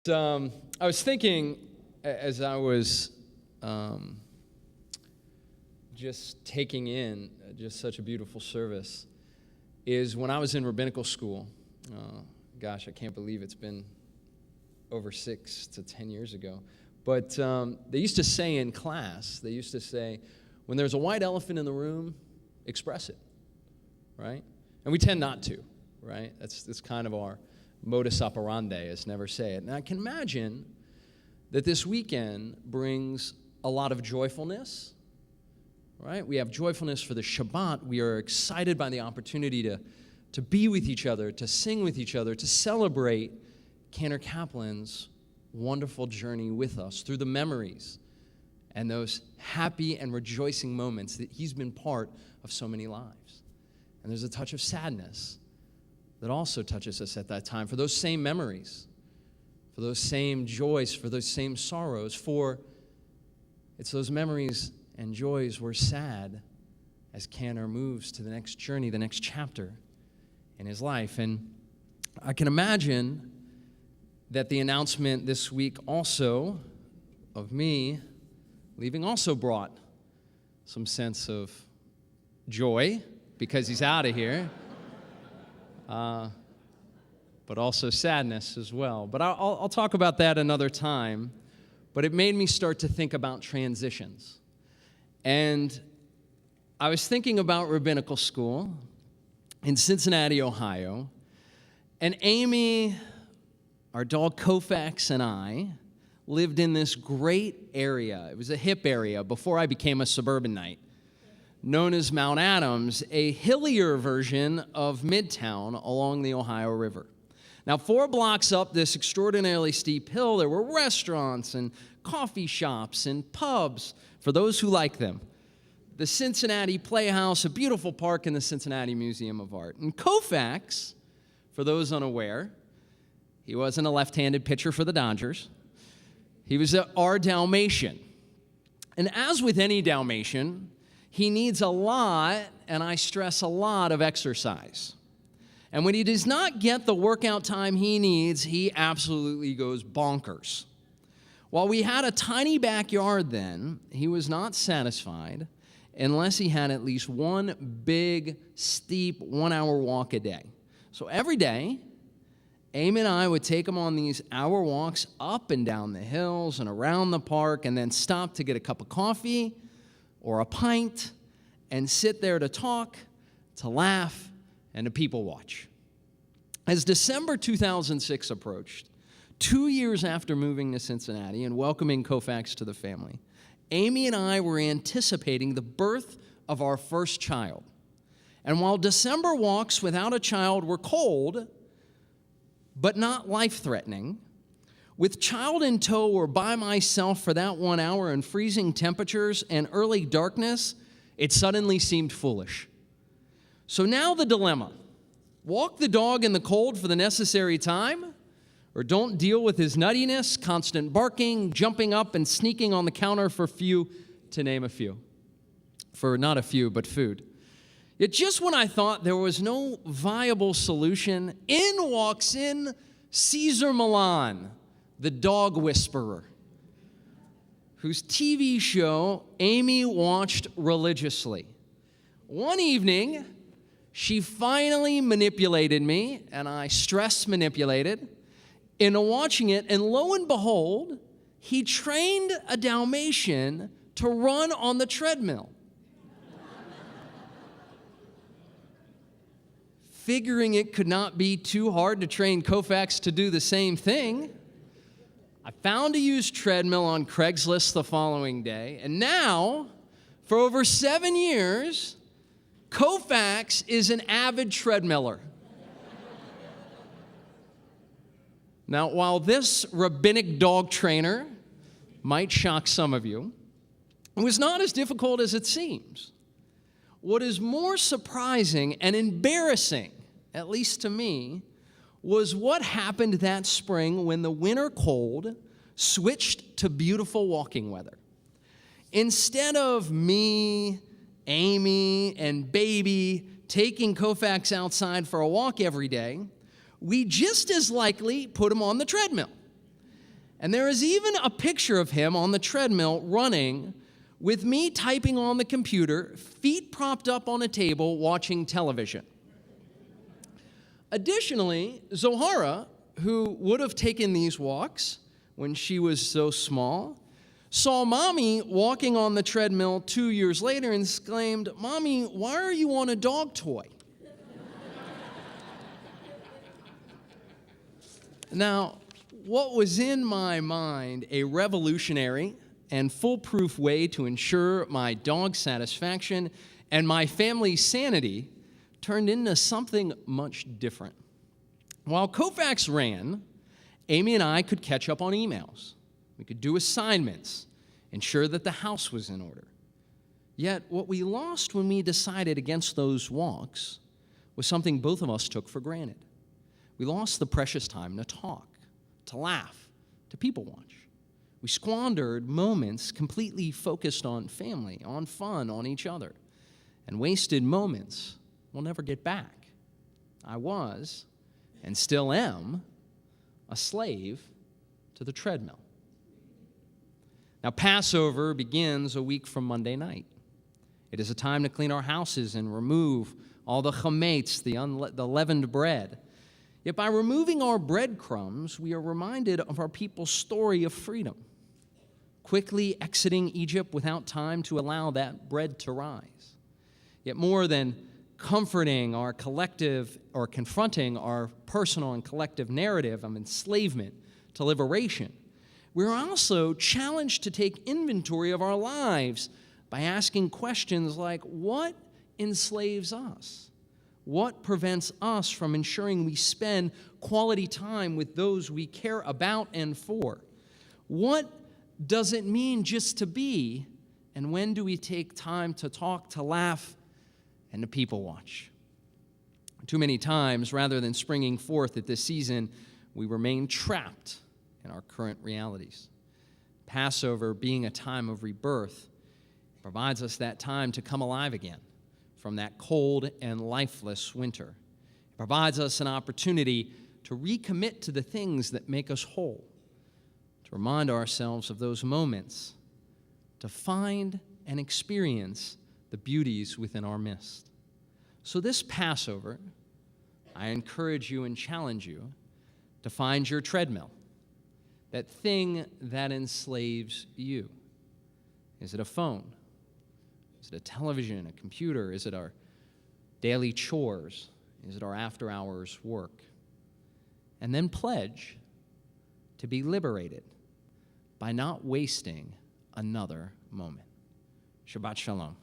I was thinking as I was just taking in just such a beautiful service, is when I was in rabbinical school. Gosh, I can't believe it's been over 6 to 10 years ago. But they used to say in class, when there's a white elephant in the room, express it, right? And we tend not to, right? That's kind of our modus operandi, is never say it. And I can imagine that this weekend brings a lot of joyfulness, right? We have joyfulness for the Shabbat. We are excited by the opportunity to be with each other, to sing with each other, to celebrate Cantor Kaplan's wonderful journey with us through the memories and those happy and rejoicing moments that he's been part of so many lives. And there's a touch of sadness that also touches us at that time for those same memories, for those same joys, for those same sorrows, for it's those memories and joys were sad as Cantor moves to the next journey, the next chapter in his life. And I can imagine that the announcement this week also of me leaving also brought some sense of joy because he's out of here, but also sadness as well. But I'll talk about that another time. But it made me start to think about transitions. And I was thinking about rabbinical school in Cincinnati, Ohio, and Amy, our dog Koufax, and I lived in this great area. It was a hip area before I became a suburbanite, known as Mount Adams, a hillier version of Midtown along the Ohio River. Now, 4 blocks up this extraordinarily steep hill, there were restaurants and coffee shops and pubs for those who like them. The Cincinnati Playhouse, a beautiful park, and the Cincinnati Museum of Art. And Koufax, for those unaware, he wasn't a left-handed pitcher for the Dodgers. He was our Dalmatian. And as with any Dalmatian, he needs a lot, and I stress a lot, of exercise. And when he does not get the workout time he needs, he absolutely goes bonkers. While we had a tiny backyard then, he was not satisfied unless he had at least one big, steep, 1-hour walk a day. So every day, Amy and I would take him on these hour walks up and down the hills and around the park, and then stop to get a cup of coffee or a pint and sit there to talk, to laugh, and to people watch. As December 2006 approached, 2 years after moving to Cincinnati and welcoming Koufax to the family, Amy and I were anticipating the birth of our first child. And while December walks without a child were cold, but not life-threatening, with child in tow or by myself for that 1 hour in freezing temperatures and early darkness, it suddenly seemed foolish. So now the dilemma: walk the dog in the cold for the necessary time, or don't deal with his nuttiness, constant barking, jumping up and sneaking on the counter for few, to name a few. For not a few, but food. Yet just when I thought there was no viable solution, in walks in Caesar Milan, the dog whisperer, whose TV show Amy watched religiously. One evening, she finally manipulated me, and I stress manipulated, into watching it, and lo and behold, he trained a Dalmatian to run on the treadmill. Figuring it could not be too hard to train Koufax to do the same thing, I found a used treadmill on Craigslist the following day, and now, for over 7 years, Koufax is an avid treadmiller. Now, while this rabbinic dog trainer might shock some of you, it was not as difficult as it seems. What is more surprising and embarrassing, at least to me, was what happened that spring when the winter cold switched to beautiful walking weather. Instead of me, Amy, and baby taking Koufax outside for a walk every day, we just as likely put him on the treadmill. And there is even a picture of him on the treadmill running with me typing on the computer, feet propped up on a table, watching television. Additionally, Zohara, who would have taken these walks when she was so small, saw Mommy walking on the treadmill 2 years later and exclaimed, "Mommy, why are you on a dog toy?" Now, what was in my mind a revolutionary and foolproof way to ensure my dog satisfaction and my family's sanity turned into something much different. While Koufax ran, Amy and I could catch up on emails. We could do assignments, ensure that the house was in order. Yet what we lost when we decided against those walks was something both of us took for granted. We lost the precious time to talk, to laugh, to people watch. We squandered moments completely focused on family, on fun, on each other, and wasted moments we'll never get back. I was, and still am, a slave to the treadmill. Now, Passover begins a week from Monday night. It is a time to clean our houses and remove all the chametz, the leavened bread. Yet by removing our breadcrumbs, we are reminded of our people's story of freedom, quickly exiting Egypt without time to allow that bread to rise. Yet more than comforting our collective or confronting our personal and collective narrative of enslavement to liberation, we're also challenged to take inventory of our lives by asking questions like, what enslaves us? What prevents us from ensuring we spend quality time with those we care about and for? What does it mean just to be? And when do we take time to talk, to laugh, and to people watch? Too many times, rather than springing forth at this season, we remain trapped in our current realities. Passover, being a time of rebirth, provides us that time to come alive again from that cold and lifeless winter. It provides us an opportunity to recommit to the things that make us whole, to remind ourselves of those moments, to find and experience the beauties within our midst. So this Passover, I encourage you and challenge you to find your treadmill, that thing that enslaves you. Is it a phone? Is it a television, a computer? Is it our daily chores? Is it our after-hours work? And then pledge to be liberated by not wasting another moment. Shabbat Shalom.